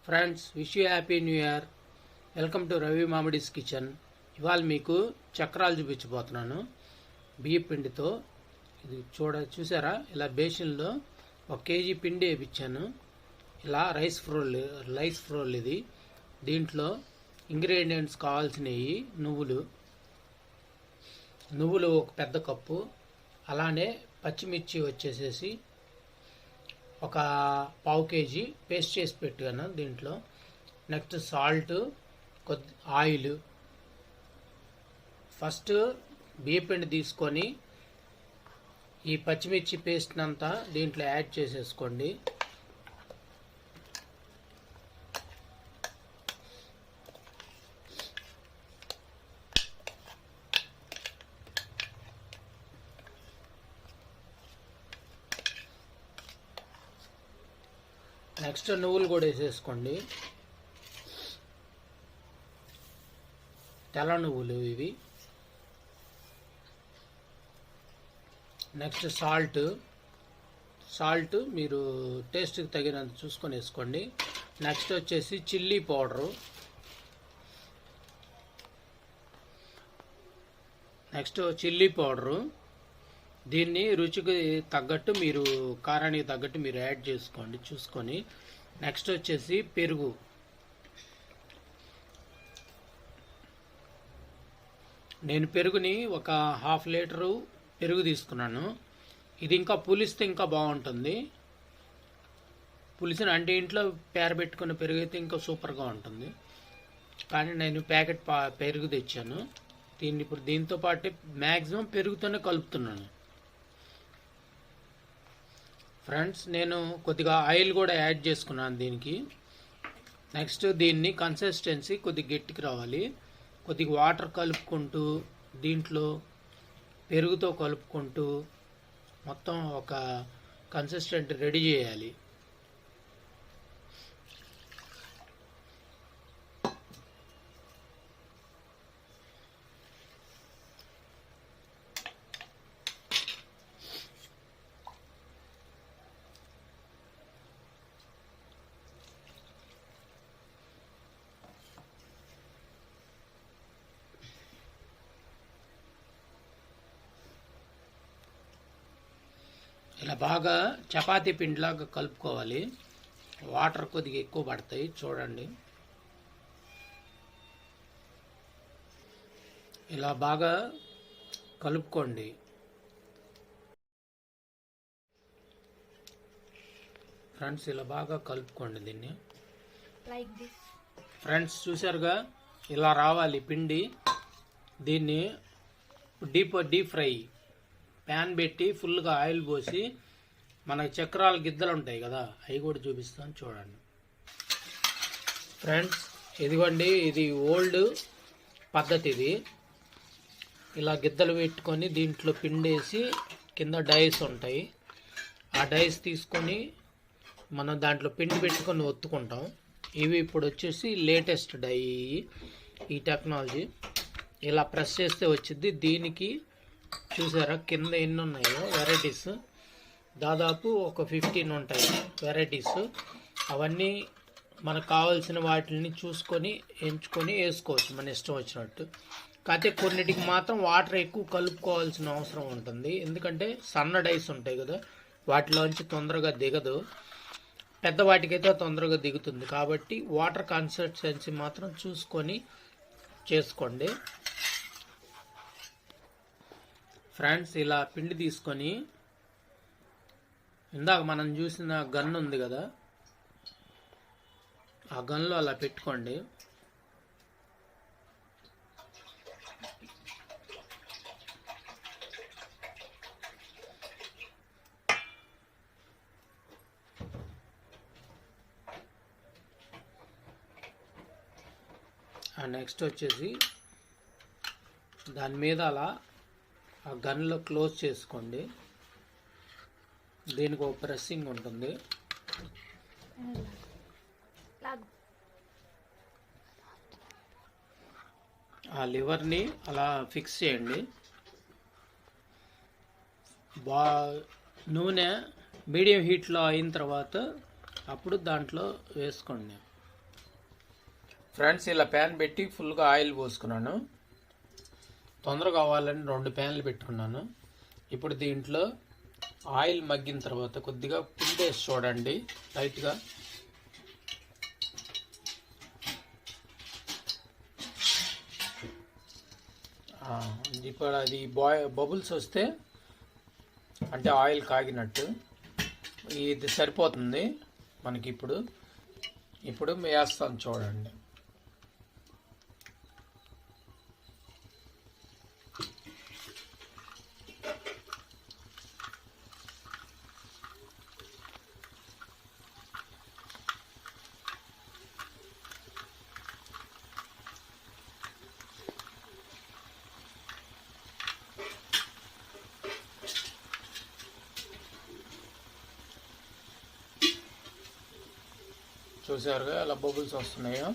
Friends, wish you happy new year. Welcome to Ravi Mamidi's kitchen. ఇవాళ మీకు చక్రాలు చూపించబోతున్నాను బియ్య పిండితో. ఇది చూసారా, ఇలా బేసిన్లో 1 కేజీ పిండి వేయించాను. ఇలా రైస్ ఫ్రోల్ ఇది. దీంట్లో ఇంగ్రీడియంట్స్ కావాల్సినవి నువ్వులు 1 పెద్ద కప్పు, అలానే పచ్చిమిర్చి వచ్చేసేసి 1/4 కేజీ పేస్ట్ చేసి పెట్టుకున్నాను దీంట్లో. Next salt, oil. ఫస్ట్ బియ్యపిండి తీసుకొని ఈ పచ్చిమిర్చి పేస్ట్ అంతా దీంట్లో యాడ్ చేసేసుకోండి. నెక్స్ట్ నువ్వులు కూడా వేసేసుకోండి, తెల్ల నువ్వులు ఇవి. నెక్స్ట్ సాల్ట్ మీరు టేస్ట్కి తగినంత చూసుకొని వేసుకోండి. నెక్స్ట్ వచ్చేసి చిల్లీ పౌడరు. దీన్ని రుచికి తగ్గట్టు మీరు, కారానికి తగ్గట్టు మీరు యాడ్ చేసుకోండి చూసుకొని. నెక్స్ట్ వచ్చేసి పెరుగు. నేను పెరుగుని 1/2 లీటరు పెరుగు తీసుకున్నాను. ఇది ఇంకా పులిస్తే ఇంకా బాగుంటుంది. పులిసిన అంటే ఇంట్లో పేరబెట్టుకున్న పెరుగు అయితే ఇంకా సూపర్గా ఉంటుంది. కానీ నేను ప్యాకెట్ పెరుగు తెచ్చాను. దీన్ని ఇప్పుడు దీంతో పాటు మ్యాక్సిమం పెరుగుతోనే కలుపుతున్నాను. ఫ్రెండ్స్, నేను కొద్దిగా ఆయిల్ కూడా యాడ్ చేసుకున్నాను దీనికి. నెక్స్ట్ దీన్ని కన్సిస్టెన్సీ కొద్దిగా గట్టికి రావాలి. కొద్దిగా వాటర్ కలుపుకుంటూ, దీంట్లో పెరుగుతో కలుపుకుంటూ మొత్తం ఒక కన్సిస్టెంట్ రెడీ చేయాలి. ఇలా బాగా చపాతీ పిండిలాగా కలుపుకోవాలి. వాటర్ కొద్దిగా ఎక్కువ పడతాయి చూడండి. ఇలా బాగా కలుపుకోండి. ఫ్రెండ్స్, ఇలా బాగా కలుపుకోండి దీన్ని. ఫ్రెండ్స్, చూసారుగా, ఇలా రావాలి పిండి. దీన్ని డీప్ ఫ్రై ప్యాన్ పెట్టి ఫుల్గా ఆయిల్ పోసి, మనకి చక్రాల గిద్దలు ఉంటాయి కదా, అవి కూడా చూపిస్తాను చూడండి. ఫ్రెండ్స్, ఇదిగోండి, ఇది ఓల్డ్ పద్ధతి. ఇది ఇలా గిద్దలు పెట్టుకొని దీంట్లో పిండేసి కింద డైస్ ఉంటాయి. ఆ డైస్ తీసుకొని మనం దాంట్లో పిండి పెట్టుకొని ఒత్తుకుంటాం. ఇవి ఇప్పుడు వచ్చేసి లేటెస్ట్ డై, ఈ టెక్నాలజీ. ఇలా ప్రెస్ చేస్తే వచ్చింది. దీనికి చూసారా కింద ఎన్ని ఉన్నాయో వెరైటీస్, దాదాపు 15 ఉంటాయి వెరైటీస్. అవన్నీ మనకు కావాల్సిన వాటిని చూసుకొని ఎంచుకొని వేసుకోవచ్చు మన ఇష్టం వచ్చినట్టు. కాకపోతే కొన్నిటికి మాత్రం వాటర్ ఎక్కువ కలుపుకోవాల్సిన అవసరం ఉంటుంది. ఎందుకంటే సన్న డైస్ ఉంటాయి కదా, వాటిలోంచి తొందరగా దిగదు. పెద్ద వాటికైతే తొందరగా దిగుతుంది. కాబట్టి వాటర్ కన్సిస్టెన్సీ మాత్రం చూసుకొని చేసుకోండి. ఫ్రెండ్స్, ఇలా పిండి తీసుకొని ఇందాక మనం చూసిన గన్ ఉంది కదా, ఆ గన్లో అలా పెట్టుకోండి. నెక్స్ట్ వచ్చేసి దాని మీద అలా ఆ గన్లో క్లోజ్ చేసుకోండి. దీనికి ఒక ప్రెస్సింగ్ ఉంటుంది. ఆ లివర్ని అలా ఫిక్స్ చేయండి. నూనె మీడియం హీట్లో అయిన తర్వాత అప్పుడు దాంట్లో వేసుకోండి ఫ్రెండ్స్. ఇలా ప్యాన్ పెట్టి ఫుల్గా ఆయిల్ పోసుకున్నాను. తొందరగా కావాలని 2 ప్యాన్లు పెట్టుకున్నాను. ఇప్పుడు దీంట్లో ఆయిల్ మగ్గిన తర్వాత కొద్దిగా పిండి వేసి చూడండి లైట్గా. ఇప్పుడు అది బబుల్స్ వస్తే అంటే ఆయిల్ కాగినట్టు ఇది సరిపోతుంది మనకి. ఇప్పుడు వేస్తాను చూడండి. చూసారుగా ఎలా బబుల్స్ వస్తున్నాయో.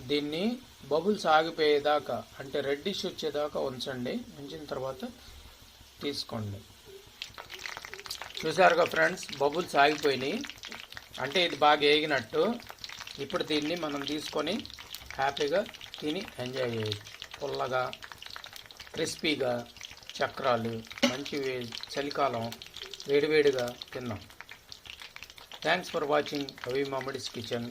దీన్ని బబుల్స్ ఆగిపోయేదాకా అంటే రెడ్డిష్ వచ్చేదాకా ఉంచండి. ఉంచిన తర్వాత తీసుకోండి. చూసారుగా ఫ్రెండ్స్, బబుల్స్ ఆగిపోయినాయి అంటే ఇది బాగా వేగినట్టు. ఇప్పుడు దీన్ని మనం తీసుకొని హ్యాపీగా తిని ఎంజాయ్ చేయొచ్చు. పుల్లగా క్రిస్పీగా చక్రాలు మంచి చలికాలం వేడివేడిగా తిన్నాం. Thanks for watching Ravi Mamad's Kitchen.